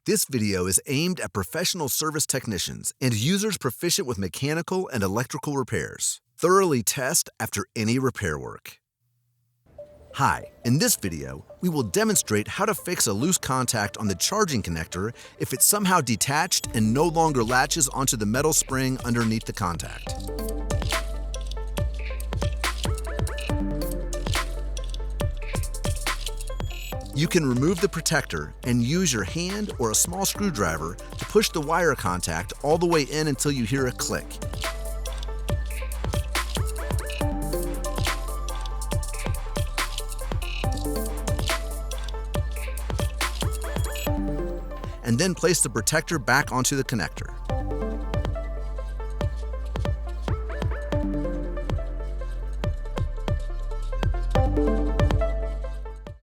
This video is aimed at professional service technicians and users proficient with mechanical and electrical repairs. Thoroughly test after any repair work. Hi, in this video, we will demonstrate how to fix a loose contact on the charging connector if it's somehow detached and no longer latches onto the metal spring underneath the contact. You can remove the protector and use your hand or a small screwdriver to push the wire contact all the way in until you hear a click. And then place the protector back onto the connector.